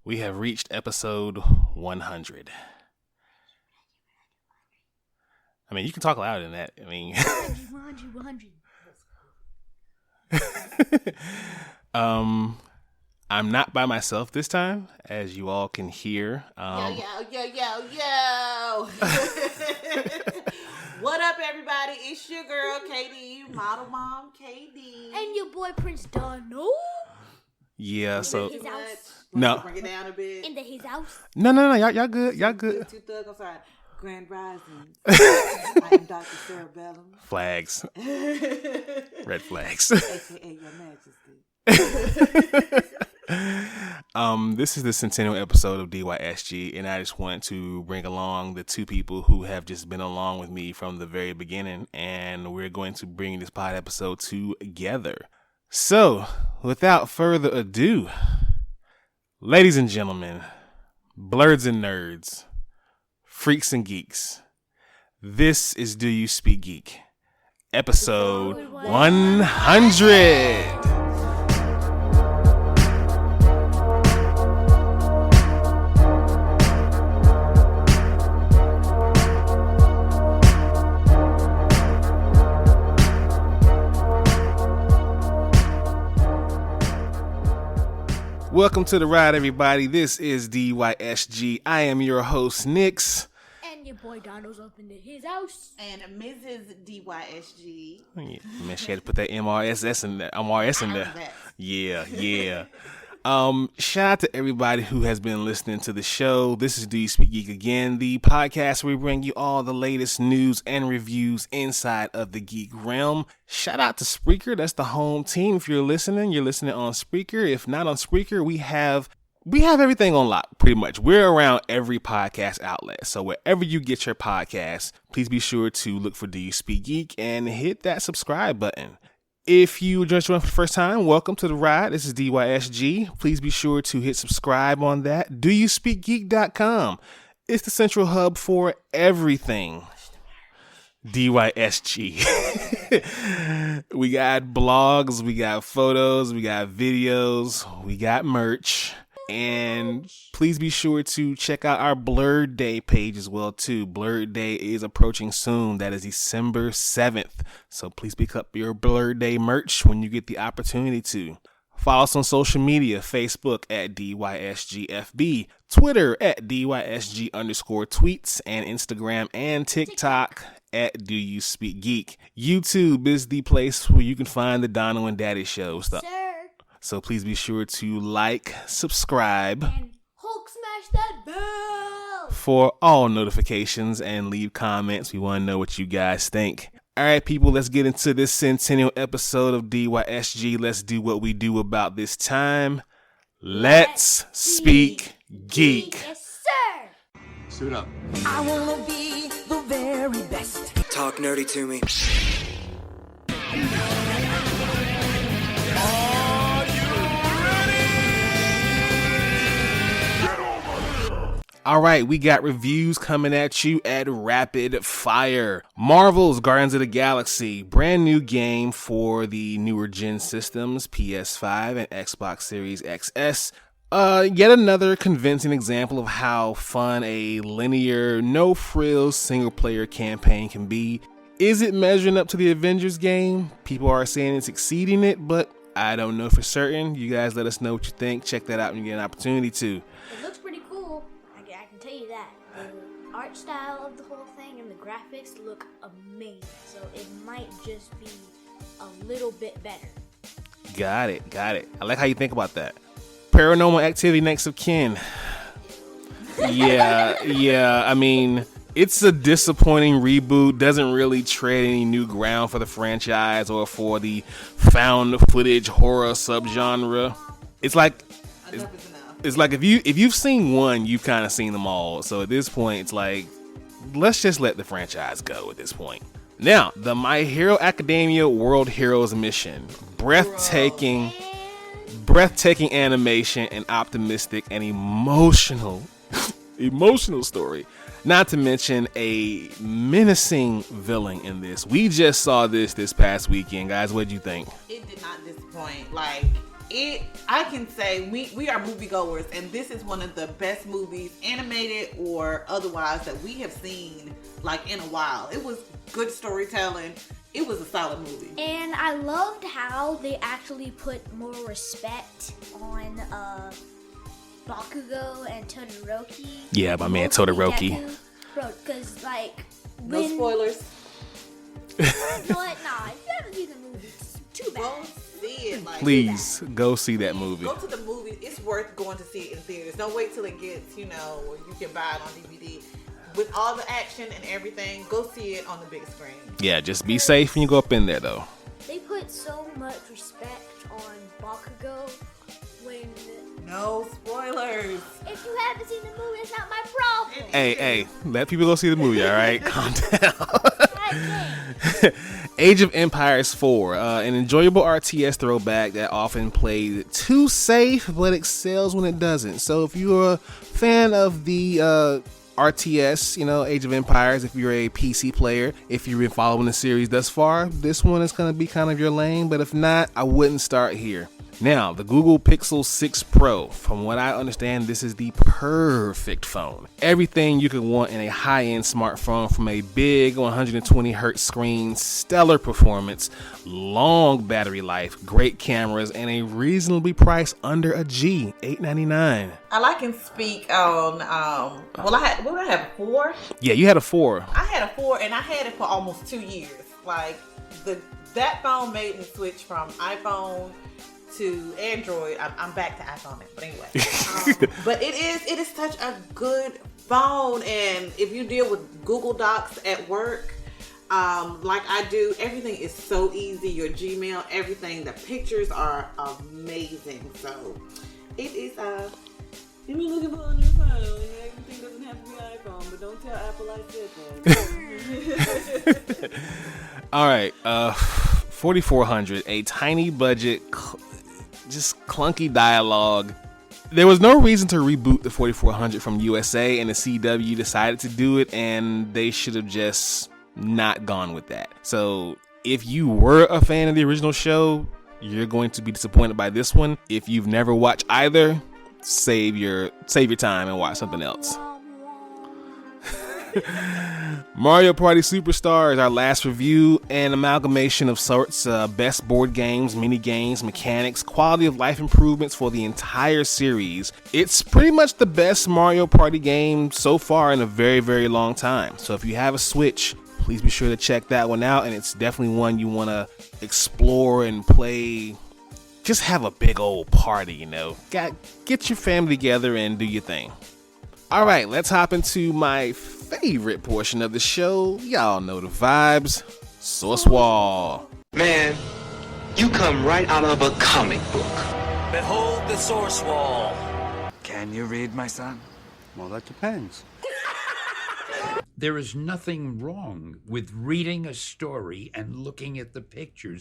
We have reached episode 100. I mean, you can talk louder than that. I mean, 100. I'm not by myself this time, as you all can hear. Yo. What up, everybody? It's your girl, KD, model mom, KD. And your boy, Prince Donald. Yeah, so His house. no, Bring it down a bit. In his house. no, y'all good. Two thugs, I'm sorry. Grand Rising. I am Dr. Cerebellum. Flags, red flags. AKA Your Majesty. This is the centennial episode of DYSG, and I just want to bring along the two people who have just been along with me from the very beginning, and we're going to bring this pod episode together. So, without further ado, ladies and gentlemen, blurs and nerds, freaks and geeks, this is Do You Speak Geek, episode 100. Welcome to the ride, everybody. This is DYSG. I am your host, Nix. And your boy Donald's up in his house. And Mrs. DYSG. Man, she had to put that MRSS in there. MRS in there. Yeah. Shout out to everybody who has been listening to the show. This is Do You Speak Geek again, the podcast where we bring you all the latest news and reviews inside of the geek realm. Shout out to Spreaker. That's the home team. If you're listening on Spreaker. If not on Spreaker, we have everything on lock, pretty much. We're around every podcast outlet. So wherever you get your podcasts, please be sure to look for Do You Speak Geek and hit that subscribe button. If you just joined for the first time, welcome to the ride. This is DYSG. Please be sure to hit subscribe on that. DoYouSpeakGeek.com. It's the central hub for everything DYSG. We got blogs, we got photos, we got videos, we got merch. And please be sure to check out our Blurred Day page as well, too. Blurred Day is approaching soon. That is December 7th. So please pick up your Blurred Day merch when you get the opportunity to. Follow us on social media, Facebook at DYSGFB, Twitter at DYSG_tweets, and Instagram and TikTok at Do You Speak Geek. YouTube is the place where you can find the Donald and Daddy show stuff. So please be sure to like, subscribe, And Hulk smash that bell for all notifications and leave comments. We want to know what you guys think. All right, people, let's get into this centennial episode of DYSG. Let's do what we do about this time. Let's speak geek. Yes, sir. Suit up. I wanna be the very best. Talk nerdy to me. All right, we got reviews coming at you at rapid fire. Marvel's Guardians of the Galaxy, brand new game for the newer gen systems, PS5 and Xbox Series XS. Yet another convincing example of how fun a linear, no-frills single-player campaign can be. Is it measuring up to the Avengers game? People are saying it's exceeding it, but I don't know for certain. You guys let us know what you think. Check that out when you get an opportunity to. It looks pretty cool. I can tell you that. The art style of the whole thing and the graphics look amazing. So it might just be a little bit better. Got it. I like how you think about that. Paranormal Activity Next of Kin. Yeah. I mean, it's a disappointing reboot. Doesn't really tread any new ground for the franchise or for the found footage horror subgenre. It's like if you've seen one, you've kind of seen them all. So at this point, it's like, let's just let the franchise go at this point. Now, the My Hero Academia World Heroes mission. Breathtaking animation and optimistic and emotional story. Not to mention a menacing villain in this. We just saw this past weekend, guys. What did you think? It did not disappoint. Like, I can say we are moviegoers, and this is one of the best movies, animated or otherwise, that we have seen like in a while. It was good storytelling. It was a solid movie. And I loved how they actually put more respect on Bakugo and Todoroki. Yeah, my man Todoroki. Bro, because like No spoilers. You know what? Nah, if you haven't seen the movie, it's too bad. Go see it. Like, Please go see that movie. go to the movie. It's worth going to see it in theaters. Don't wait till it gets, where you can buy it on DVD. With all the action and everything, go see it on the big screen. Yeah, just be safe when you go up in there, though. They put so much respect on Bakugo when... No spoilers. If you haven't seen the movie, it's not my problem. Hey, let people go see the movie, all right? Calm down. God Age of Empires 4, an enjoyable RTS throwback that often played too safe, but excels when it doesn't. So if you're a fan of the RTS, Age of Empires, if you're a PC player, if you've been following the series thus far, this one is going to be kind of your lane, but if not, I wouldn't start here. Now, the Google Pixel 6 Pro, from what I understand, this is the perfect phone. Everything you could want in a high-end smartphone, from a big 120Hz screen, stellar performance, long battery life, great cameras, and a reasonably priced under a G, $899. I can speak on, I have a 4? Yeah, you had a 4. I had a 4, and I had it for almost 2 years. Like, that phone made me switch from iPhone to Android. I'm back to iPhone, but anyway. But it is such a good phone, and if you deal with Google Docs at work, like I do, everything is so easy. Your Gmail, everything, the pictures are amazing. So it is if you're looking for a new phone, everything doesn't have to be iPhone, but don't tell Apple I said that. All right, 4400, a tiny budget, just clunky dialogue. There was no reason to reboot the 4400 from USA, and the CW decided to do it, and they should have just not gone with that. So if you were a fan of the original show, you're going to be disappointed by this one. If you've never watched either, save your time and watch something else. Mario Party Superstars, our last review, an amalgamation of sorts, best board games, mini games, mechanics, quality of life improvements for the entire series. It's pretty much the best Mario Party game so far in a very, very long time. So if you have a Switch, please be sure to check that one out, and it's definitely one you want to explore and play. Just have a big old party, Get your family together and do your thing. All right, let's hop into my favorite portion of the show. Y'all know the vibes. Source Wall. Man, you come right out of a comic book. Behold the source wall. Can you read, my son? Well, that depends. There is nothing wrong with reading a story and looking at the pictures.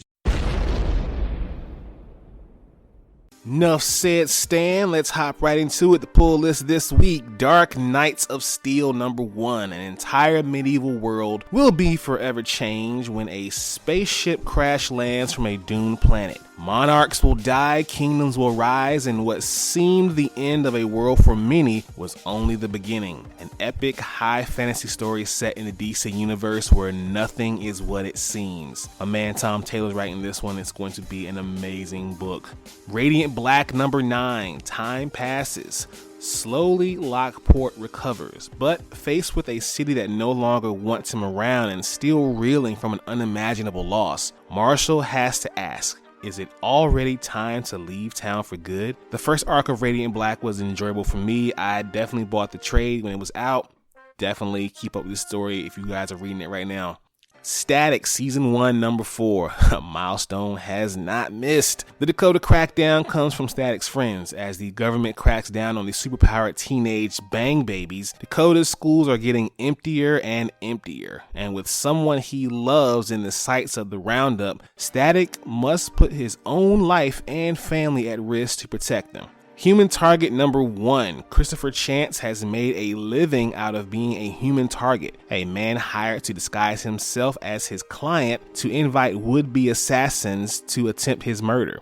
Enough said, Stan. Let's hop right into it. The pull list this week: Dark Knights of Steel #1. An entire medieval world will be forever changed when a spaceship crash lands from a doomed planet. Monarchs will die, kingdoms will rise, and what seemed the end of a world for many was only the beginning. An epic high fantasy story set in the DC universe where nothing is what it seems. My man Tom Taylor's writing this one. It's going to be an amazing book. Radiant Black #9. Time passes. Slowly, Lockport recovers, but faced with a city that no longer wants him around and still reeling from an unimaginable loss, Marshall has to ask, is it already time to leave town for good? The first arc of Radiant Black was enjoyable for me. I definitely bought the trade when it was out. Definitely keep up with this story if you guys are reading it right now. Static Season 1 #4. A milestone has not missed. The Dakota crackdown comes from Static's friends. As the government cracks down on the superpowered teenage bang babies, Dakota's schools are getting emptier and emptier. And with someone he loves in the sights of the roundup, Static must put his own life and family at risk to protect them. Human Target #1. Christopher Chance has made a living out of being a human target, a man hired to disguise himself as his client to invite would-be assassins to attempt his murder.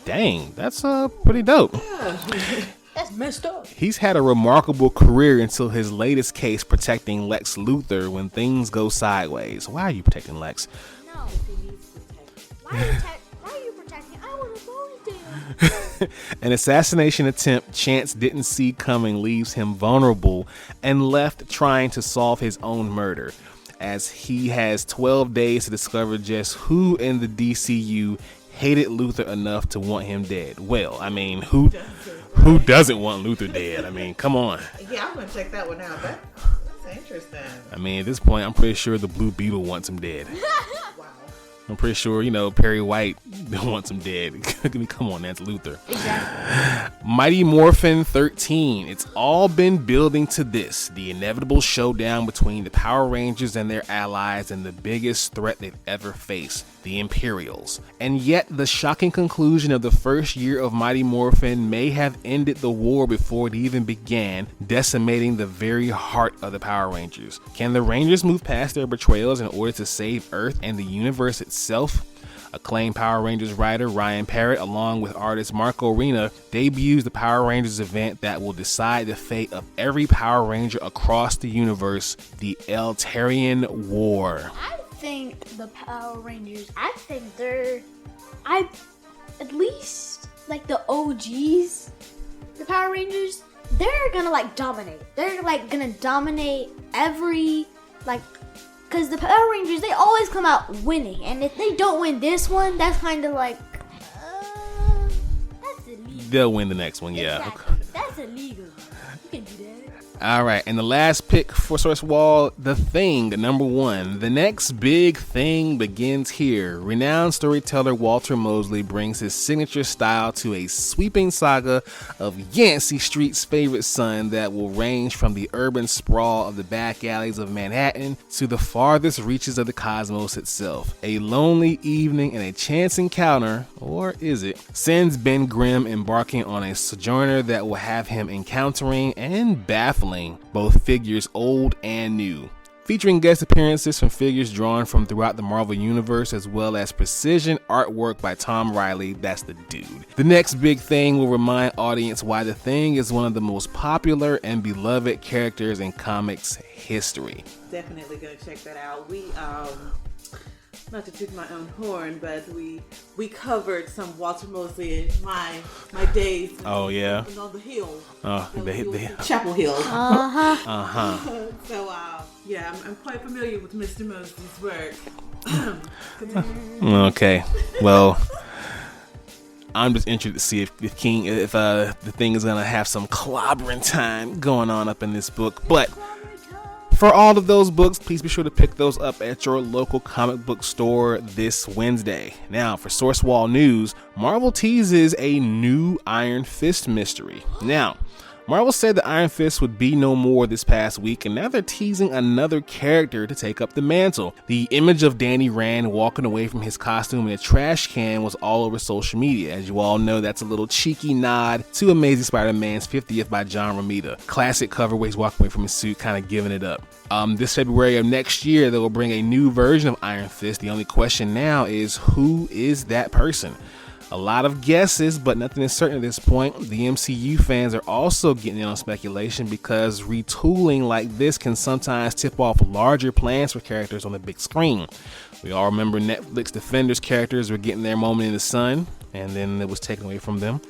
Dang, that's pretty dope. That's messed up. He's had a remarkable career until his latest case protecting Lex Luthor when things go sideways. Why are you protecting Lex? No. Why are you protecting? I would have voted him. An assassination attempt Chance didn't see coming leaves him vulnerable and left trying to solve his own murder, as he has 12 days to discover just who in the DCU hated Luthor enough to want him dead. Well, I mean, who doesn't want Luthor dead? I mean, come on. Yeah, I'm gonna check that one out. That's interesting. I mean, at this point, I'm pretty sure the Blue Beetle wants him dead. Wow. I'm pretty sure, Perry White wants him dead. I mean, come on, that's Luthor. Exactly. Mighty Morphin 13. It's all been building to this, the inevitable showdown between the Power Rangers and their allies and the biggest threat they've ever faced, the Imperials. And yet, the shocking conclusion of the first year of Mighty Morphin may have ended the war before it even began, decimating the very heart of the Power Rangers. Can the Rangers move past their betrayals in order to save Earth and the universe itself? Acclaimed Power Rangers writer Ryan Parrott, along with artist Marco Rena, debuts the Power Rangers event that will decide the fate of every Power Ranger across the universe, the Eltarian War. I think the Power Rangers, at least like the OGs, the Power Rangers, they're gonna like dominate. They're like gonna dominate every, like, because the Power Rangers, they always come out winning. And if they don't win this one, that's kind of like, that's illegal. They'll win the next one, yeah. Exactly. That's illegal. You can do that. All right, and the last pick for Source Wall, The Thing, number 1. The next big thing begins here. Renowned storyteller Walter Mosley brings his signature style to a sweeping saga of Yancey Street's favorite son that will range from the urban sprawl of the back alleys of Manhattan to the farthest reaches of the cosmos itself. A lonely evening and a chance encounter, or is it, sends Ben Grimm embarking on a sojourner that will have him encountering and baffling both figures old and new. Featuring guest appearances from figures drawn from throughout the Marvel Universe, as well as precision artwork by Tom Riley, that's the dude. The next big thing will remind audience why The Thing is one of the most popular and beloved characters in comics history. Definitely gonna check that out. We not to toot my own horn, but we covered some Walter Mosley in my days. Oh yeah. On the hill. The Chapel Hill. So yeah, I'm quite familiar with Mr. Mosley's work. Okay, well, I'm just interested to see if the Thing is gonna have some clobbering time going on up in this book, but. For all of those books, please be sure to pick those up at your local comic book store this Wednesday. Now, for Source Wall News, Marvel teases a new Iron Fist mystery. Now, Marvel said the Iron Fist would be no more this past week, and now they're teasing another character to take up the mantle. The image of Danny Rand walking away from his costume in a trash can was all over social media. As you all know, that's a little cheeky nod to Amazing Spider-Man's 50th by John Romita. Classic cover where he's walking away from his suit, kind of giving it up. This February of next year, they will bring a new version of Iron Fist. The only question now is, who is that person? A lot of guesses, but nothing is certain at this point. The MCU fans are also getting in on speculation because retooling like this can sometimes tip off larger plans for characters on the big screen. We all remember Netflix Defenders characters were getting their moment in the sun, and then it was taken away from them.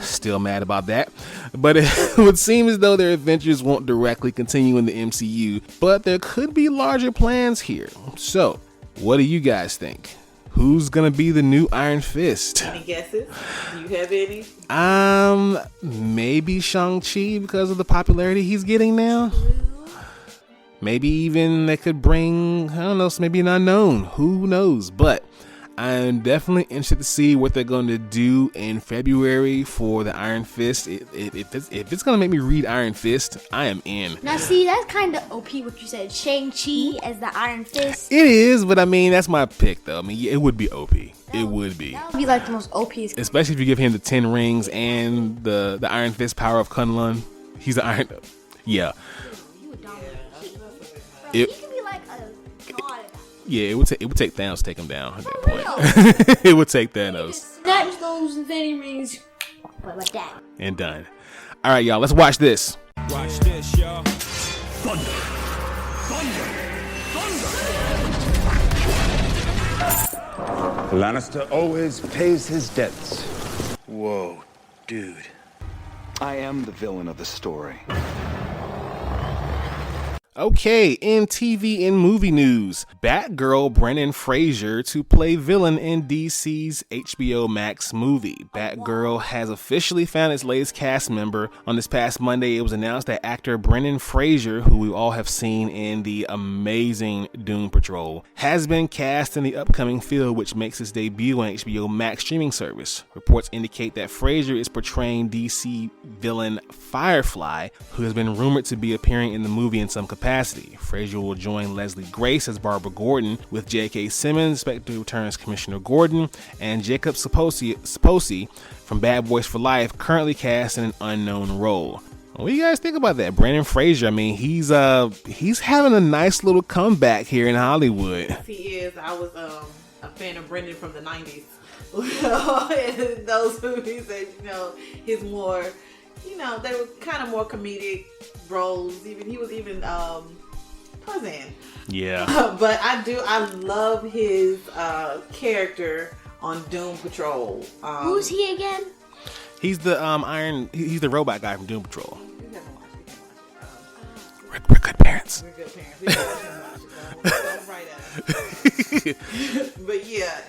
Still mad about that. But it would seem as though their adventures won't directly continue in the MCU, but there could be larger plans here. So, what do you guys think? Who's gonna be the new Iron Fist? Any guesses? Do you have any? Maybe Shang-Chi because of the popularity he's getting now. Maybe even they could bring, I don't know, maybe an unknown. Who knows? But I'm definitely interested to see what they're going to do in February for the Iron Fist. If it's going to make me read Iron Fist, I am in. Now, see, that's kind of OP what you said. Shang-Chi as the Iron Fist. It is, but I mean, that's my pick, though. I mean, it would be OP. It would be. That would be like the most OPest. Especially if you give him the 10 rings and the Iron Fist power of Kunlun. He's the Iron... Yeah. He would dominate. He could be like a god at that Yeah, it would take Thanos to take him down at that point. It would take Thanos. Snatch those Infinity Rings like that. And done. All right, y'all, let's watch this. Watch this, y'all. Thunder. Lannister always pays his debts. Whoa, dude. I am the villain of the story. Okay, in TV and movie news, Batgirl Brendan Fraser to play villain in DC's HBO Max movie. Batgirl has officially found its latest cast member. On this past Monday, it was announced that actor Brendan Fraser, who we all have seen in the amazing Dune Patrol, has been cast in the upcoming film, which makes its debut on HBO Max streaming service. Reports indicate that Fraser is portraying DC villain Firefly, who has been rumored to be appearing in the movie in some capacity. Fraser will join Leslie Grace as Barbara Gordon, with J.K. Simmons expected to return as Commissioner Gordon, and Jacob Saposi from Bad Boys for Life currently cast in an unknown role. What do you guys think about that? Brendan Fraser, I mean, he's having a nice little comeback here in Hollywood. He is. I was a fan of Brendan from the 90s. Those movies that, his more, they were kind of more comedic roles. He was even Tarzan. Yeah. But I love his character on Doom Patrol. Who's he again? He's the he's the robot guy from Doom Patrol. We're good parents. We're good parents. We can watch him right at us. But yeah,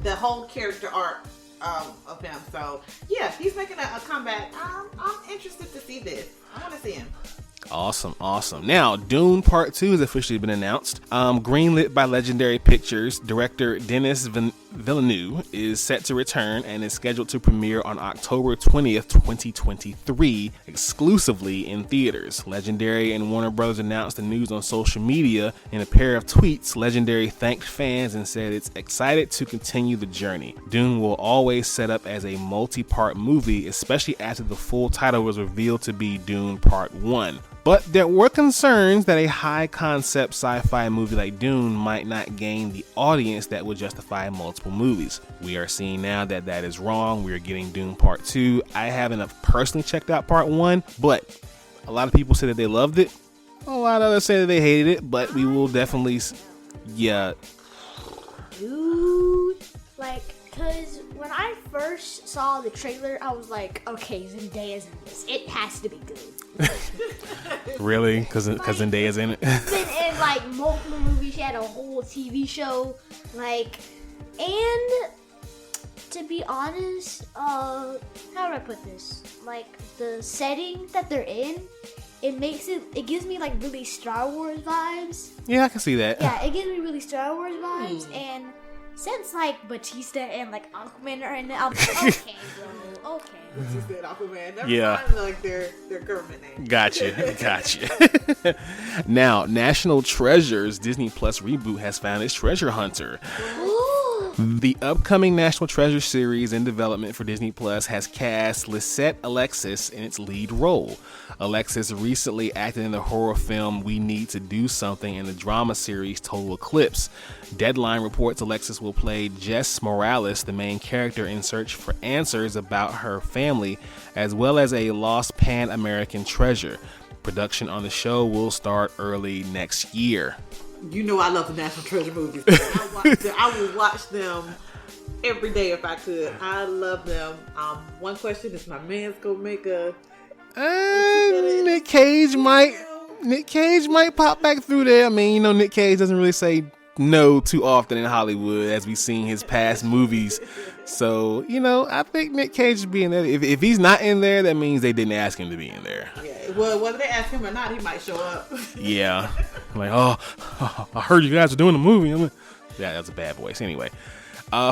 the whole character arc of him. So yeah, he's making a comeback. I'm interested to see this. I want to see him. Awesome. Now, Dune Part 2 has officially been announced. Greenlit by Legendary Pictures, director Denis Villeneuve is set to return and is scheduled to premiere on October 20th, 2023, exclusively in theaters. Legendary and Warner Bros. Announced the news on social media. In a pair of tweets, Legendary thanked fans and said it's excited to continue the journey. Dune will always set up as a multi-part movie, especially after the full title was revealed to be Dune Part 1. But there were concerns that a high-concept sci-fi movie like Dune might not gain the audience that would justify multiple movies. We are seeing now that that is wrong. We are getting Dune Part 2. I haven't personally checked out Part 1, but a lot of people say that they loved it. A lot of others say that they hated it, but we will definitely... Yeah. Dude, because when I first saw the trailer, I was like, okay, Zendaya's in this. It has to be good. Really? Because Zendaya's in it? She's been in multiple movies. She had a whole TV show. And to be honest, how do I put this? The setting that they're in, it gives me really Star Wars vibes. Yeah, I can see that. Yeah, it gives me really Star Wars vibes. And since Batista and Aquaman are in it, I'm like, okay, bro, okay. Batista and Aquaman. Never Yeah. mind their government name. Gotcha. Now, National Treasures Disney Plus reboot has found its treasure hunter. The upcoming National Treasure series in development for Disney Plus has cast Lisette Alexis in its lead role. Alexis recently acted in the horror film We Need to Do Something and the drama series Total Eclipse. Deadline reports Alexis will play Jess Morales, the main character, in search for answers about her family, as well as a lost Pan-American treasure. Production on the show will start early next year. You know I love the National Treasure movies. I will watch them every day if I could. I love them. One question is, my man's gonna make a... Nick Cage might pop back through there. I mean, Nick Cage doesn't really say no too often in Hollywood, as we've seen his past movies. So, I think Nick Cage should be in there. If he's not in there, that means they didn't ask him to be in there. Yeah, well, whether they ask him or not, he might show up. Yeah. I heard you guys are doing a movie. Yeah, that's a bad voice. Anyway.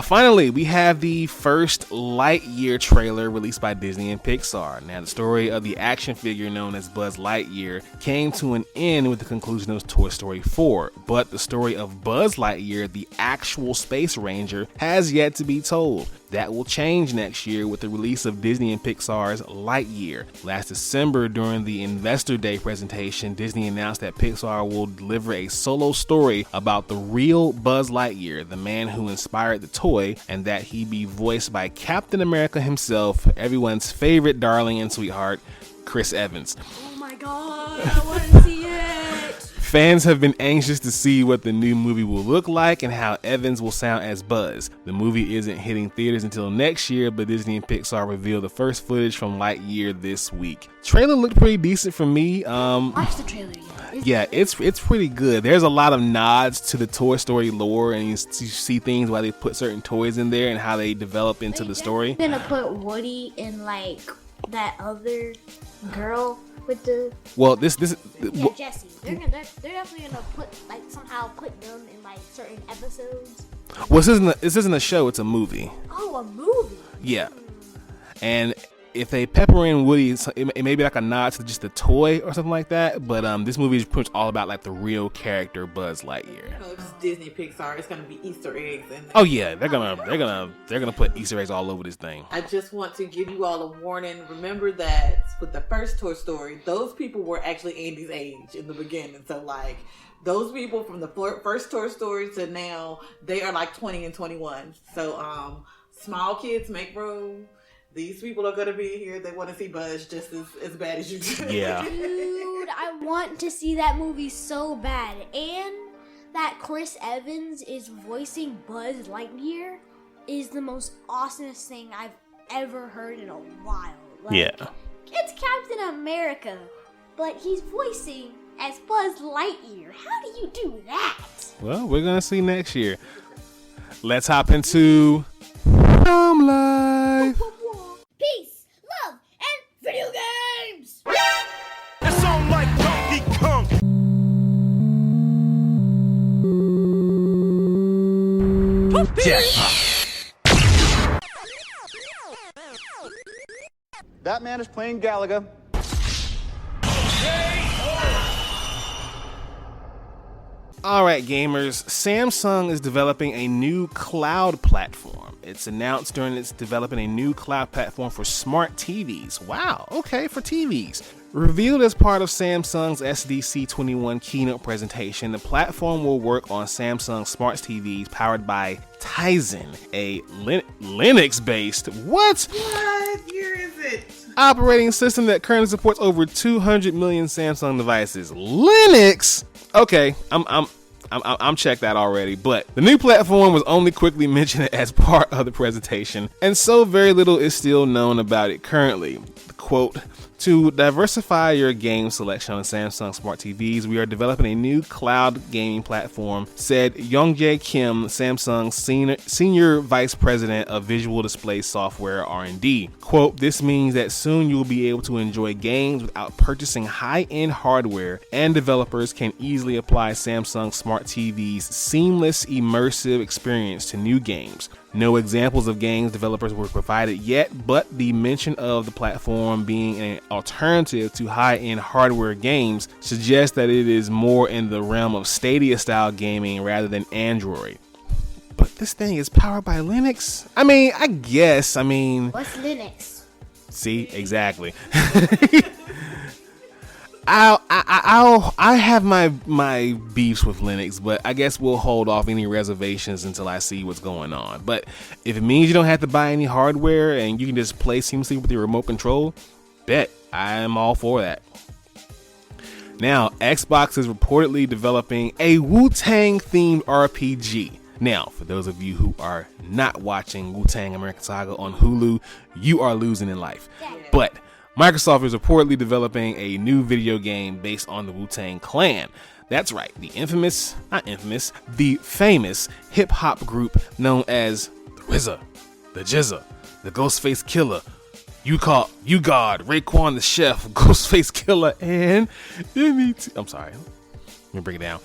Finally, we have the first Lightyear trailer released by Disney and Pixar. Now, the story of the action figure known as Buzz Lightyear came to an end with the conclusion of Toy Story 4, but the story of Buzz Lightyear, the actual space ranger, has yet to be told. That will change next year with the release of Disney and Pixar's Lightyear. Last December, during the Investor Day presentation, Disney announced that Pixar will deliver a solo story about the real Buzz Lightyear, the man who inspired the toy, and that he be voiced by Captain America himself, everyone's favorite darling and sweetheart, Chris Evans. Oh my god, I want to see it. Fans have been anxious to see what the new movie will look like and how Evans will sound as Buzz. The movie isn't hitting theaters until next year, but Disney and Pixar revealed the first footage from Lightyear this week. Trailer looked pretty decent for me. Watch the trailer yet. Yeah, it's pretty good. There's a lot of nods to the Toy Story lore, and you see things why they put certain toys in there and how they develop into the story. They're gonna put Woody in like that other girl with the Jessie. They're definitely gonna somehow put them in like certain episodes. Well, this isn't a show, it's a movie. Oh, a movie. Yeah. And if they pepper in Woody, it may be like a nod to just the toy or something like that. But this movie is pretty much all about like the real character Buzz Lightyear. It's Disney Pixar. It's gonna be Easter eggs in there. Oh yeah, they're gonna put Easter eggs all over this thing. I just want to give you all a warning. Remember that with the first Toy Story, those people were actually Andy's age in the beginning. So like those people from the first Toy Story to now, they are like 20 and 21. So small kids make room. These people are going to be here. They want to see Buzz just as bad as you do. Yeah. Dude, I want to see that movie so bad. And that Chris Evans is voicing Buzz Lightyear is the most awesomest thing I've ever heard in a while. Like, Yeah. It's Captain America, but he's voicing as Buzz Lightyear. How do you do that? Well, we're going to see next year. Let's hop into Film Life. Peace, love, and video games! It's on like Donkey Kong. That man is playing Galaga. Alright gamers, Samsung is developing a new cloud platform. It's announced during its developing a new cloud platform for smart TVs. Wow, okay, for TVs. Revealed as part of Samsung's SDC21 keynote presentation, the platform will work on Samsung smart TVs powered by Tizen, a Linux-based What year is it? operating system that currently supports over 200 million Samsung devices. Linux? Okay, I'm checked out already, but the new platform was only quickly mentioned as part of the presentation, and so very little is still known about it currently. Quote, to diversify your game selection on Samsung Smart TVs, we are developing a new cloud gaming platform, said Youngjae Kim, Samsung's senior vice president of visual display software R&D. Quote, this means that soon you will be able to enjoy games without purchasing high-end hardware, and developers can easily apply Samsung Smart TV's seamless, immersive experience to new games. No examples of games developers were provided yet, but the mention of the platform being an alternative to high-end hardware games suggests that it is more in the realm of Stadia-style gaming rather than Android. But this thing is powered by Linux? I guess. What's Linux? See, exactly. I have my beefs with Linux, but I guess we'll hold off any reservations until I see what's going on. But if it means you don't have to buy any hardware and you can just play seamlessly with your remote control, bet I'm all for that. Now, Xbox is reportedly developing a Wu-Tang themed RPG. Now, for those of you who are not watching Wu-Tang American Saga on Hulu, you are losing in life. But Microsoft is reportedly developing a new video game based on the Wu-Tang Clan. That's right, the famous hip-hop group known as the RZA, the Jizza, the Ghostface Killer, You God, Raekwon the Chef, Ghostface Killer, and I'm sorry, let me break it down.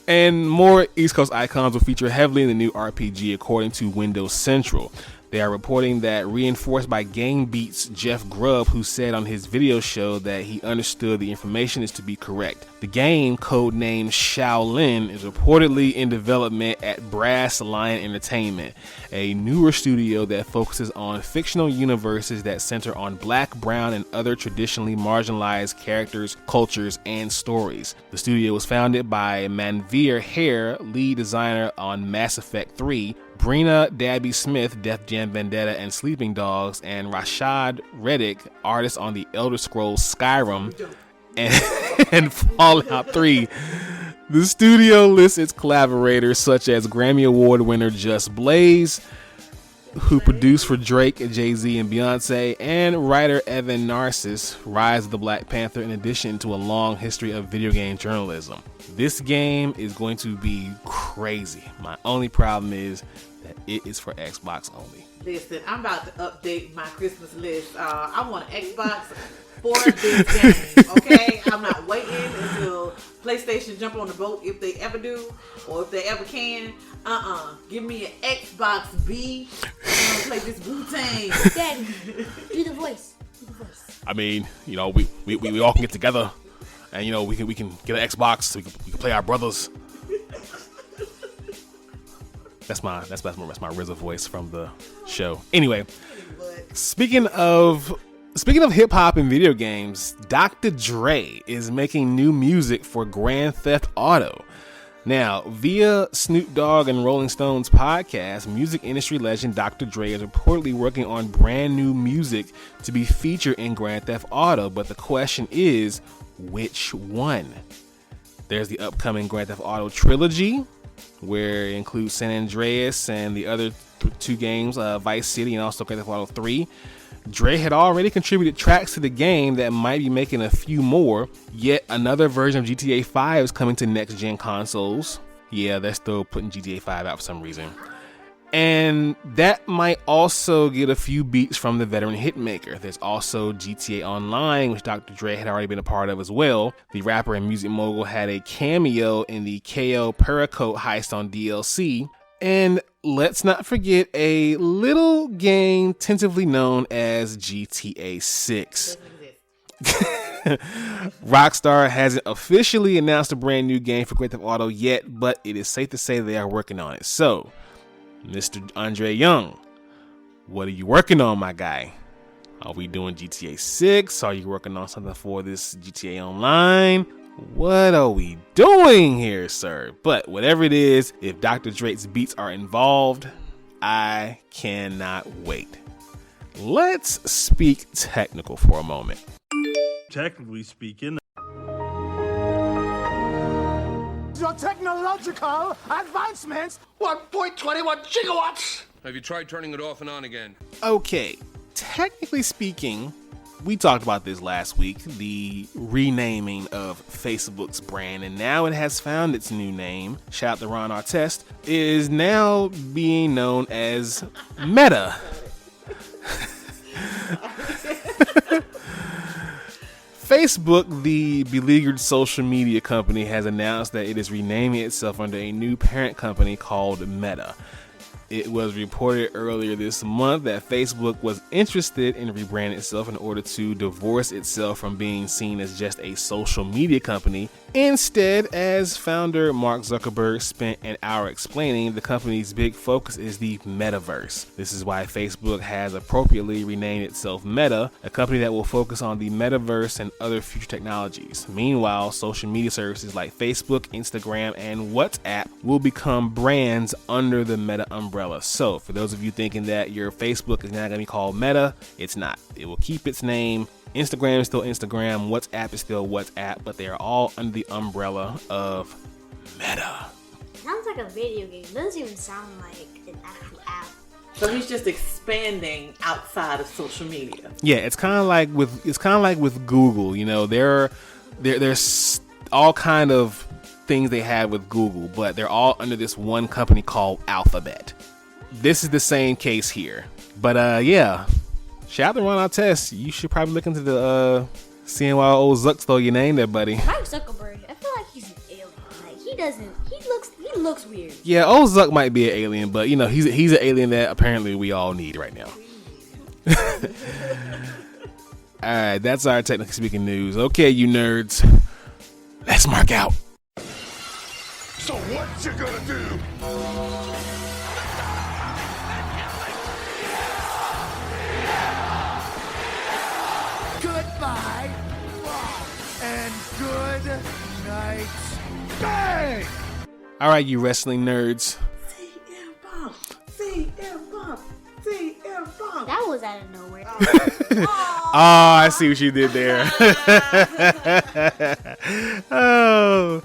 And more East Coast icons will feature heavily in the new RPG according to Windows Central. They are reporting that, reinforced by Game Beat's Jeff Grubb, who said on his video show that he understood the information is to be correct. The game, codenamed Shaolin, is reportedly in development at Brass Lion Entertainment, a newer studio that focuses on fictional universes that center on black, brown, and other traditionally marginalized characters, cultures, and stories. The studio was founded by Manveer Hare, lead designer on Mass Effect 3, Brina Dabby Smith, Def Jam Vendetta and Sleeping Dogs, and Rashad Reddick, artist on the Elder Scrolls Skyrim and Fallout 3. The studio lists its collaborators such as Grammy Award winner Just Blaze, who produced for Drake, Jay-Z, and Beyonce, and writer Evan Narcisse, Rise of the Black Panther, in addition to a long history of video game journalism. This game is going to be crazy. My only problem is that it is for Xbox only. Listen, I'm about to update my Christmas list. I want an Xbox for this game, okay? I'm not waiting until PlayStation jump on the boat, if they ever do, or if they ever can. Give me an Xbox B. I'm gonna play this Wu-Tang. Daddy, do the voice. I mean, you know, we all can get together, and you know, we can get an Xbox so we can play our brothers. That's my RZA voice from the show. Anyway, speaking of hip hop and video games, Dr. Dre is making new music for Grand Theft Auto. Now, via Snoop Dogg and Rolling Stone's podcast, music industry legend Dr. Dre is reportedly working on brand new music to be featured in Grand Theft Auto, but the question is, which one? There's the upcoming Grand Theft Auto trilogy, where it includes San Andreas and the other two games, Vice City and also Grand Theft Auto 3. Dre had already contributed tracks to the game that might be making a few more, yet another version of GTA 5 is coming to next-gen consoles. Yeah, they're still putting GTA 5 out for some reason. And that might also get a few beats from the veteran hitmaker. There's also GTA Online, which Dr. Dre had already been a part of as well. The rapper and music mogul had a cameo in the KO Paracoat heist on DLC. And let's not forget a little game tentatively known as GTA 6. Rockstar hasn't officially announced a brand new game for Grand Theft Auto yet, but it is safe to say they are working on it. So, Mr. Andre Young, what are you working on, my guy? Are we doing GTA 6? Are you working on something for this GTA Online? What are we doing here, sir? But whatever it is, if Dr. Dre's beats are involved, I cannot wait. Let's speak technical for a moment. Technically speaking, Your technological advancements. 1.21 gigawatts! Have you tried turning it off and on again? Okay, technically speaking, we talked about this last week, the renaming of Facebook's brand, and now it has found its new name. Shout out to Ron Artest. It is now being known as Meta. Facebook, the beleaguered social media company, has announced that it is renaming itself under a new parent company called Meta. It was reported earlier this month that Facebook was interested in rebranding itself in order to divorce itself from being seen as just a social media company. Instead, as founder Mark Zuckerberg spent an hour explaining, the company's big focus is the metaverse. This is why Facebook has appropriately renamed itself Meta, a company that will focus on the metaverse and other future technologies. Meanwhile, social media services like Facebook, Instagram, and WhatsApp will become brands under the Meta umbrella. So, for those of you thinking that your Facebook is now going to be called Meta, it's not. It will keep its name. Instagram is still Instagram, WhatsApp is still WhatsApp, but they are all under the umbrella of Meta. Sounds like a video game. Doesn't even sound like an actual app. So he's just expanding outside of social media. Yeah, it's kind of like with Google. You know, there's all kind of things they have with Google, but they're all under this one company called Alphabet. This is the same case here, but yeah. Shout out to Ron Artest. You should probably look into the seeing why old Zuck stole your name there, buddy. Mark Zuckerberg, I feel like he's an alien. Like, he doesn't. He looks weird. Yeah, old Zuck might be an alien, but you know he's an alien that apparently we all need right now. All right, that's our technically speaking news. Okay, you nerds, let's mark out. So what you gonna do? Goodbye and good night. Bang! All right, you wrestling nerds. That was out of nowhere. Oh, I see what you did there. Oh,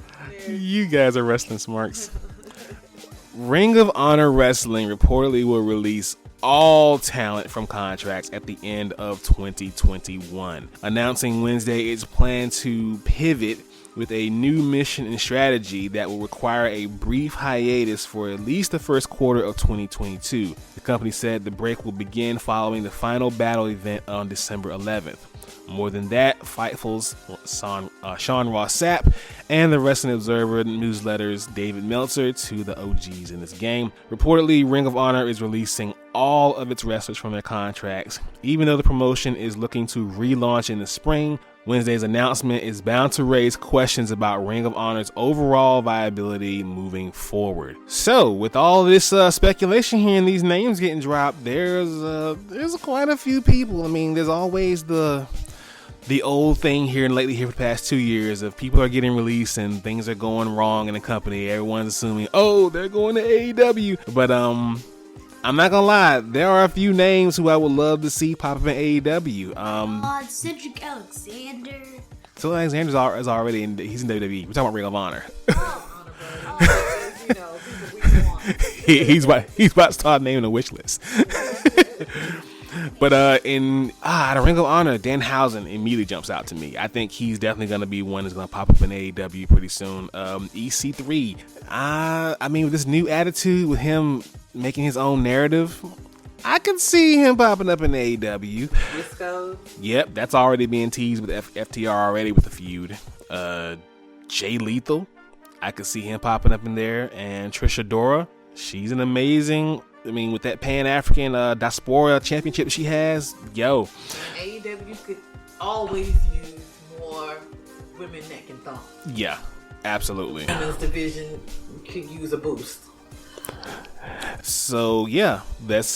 you guys are wrestling smarks. Ring of Honor Wrestling reportedly will release all talent from contracts at the end of 2021, announcing Wednesday its plan to pivot with a new mission and strategy that will require a brief hiatus for at least the first quarter of 2022. The company said the break will begin following the final battle event on December 11th. More than that, Fightful's Sean Ross Sapp and the Wrestling Observer newsletter's David Meltzer, to the OGs in this game. Reportedly, Ring of Honor is releasing all of its wrestlers from their contracts, even though the promotion is looking to relaunch in the spring. Wednesday's announcement is bound to raise questions about Ring of Honor's overall viability moving forward. So, with all this speculation here and these names getting dropped, there's quite a few people. I mean, there's always the old thing here and lately here for the past 2 years of people are getting released and things are going wrong in the company. Everyone's assuming, oh, they're going to AEW. But I'm not gonna lie, there are a few names who I would love to see pop up in AEW. Cedric Alexander. So Alexander's is already he's in WWE. We're talking about Ring of Honor. He's about to start naming a wish list. But in the Ring of Honor, Danhausen immediately jumps out to me. I think he's definitely going to be one that's going to pop up in AEW pretty soon. EC3. I mean, with this new attitude, with him making his own narrative, I can see him popping up in AEW. Briscoe. Yep, that's already being teased with FTR already with the feud. Jay Lethal, I could see him popping up in there. And Trisha Dora, she's an amazing... I mean, with that Pan-African Diaspora Championship she has, yo. AEW could always use more women that can thump. Yeah, absolutely. Women's division could use a boost. So, yeah, let's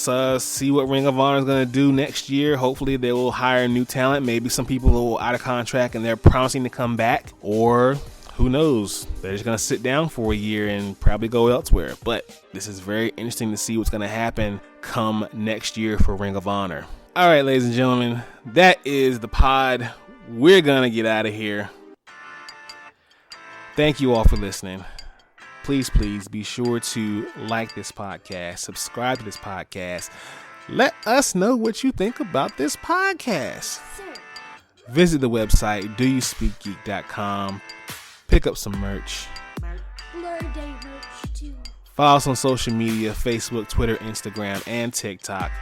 see what Ring of Honor is going to do next year. Hopefully, they will hire new talent. Maybe some people who are out of contract and they're promising to come back. Or... who knows? They're just going to sit down for a year and probably go elsewhere. But this is very interesting to see what's going to happen come next year for Ring of Honor. All right, ladies and gentlemen, that is the pod. We're going to get out of here. Thank you all for listening. Please be sure to like this podcast, subscribe to this podcast. Let us know what you think about this podcast. Visit the website, doyouspeakgeek.com. Pick up some merch. Blur Day merch too. Follow us on social media, Facebook, Twitter, Instagram, and TikTok.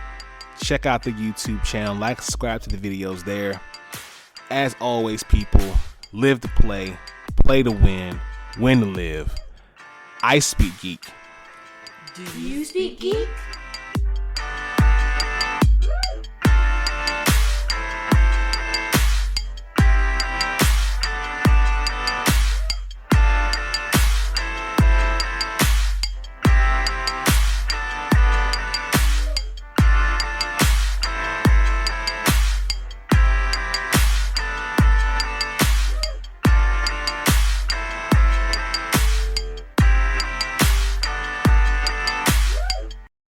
Check out the YouTube channel. Like, subscribe to the videos there. As always, people, live to play to win to live. I speak geek. Do you speak geek?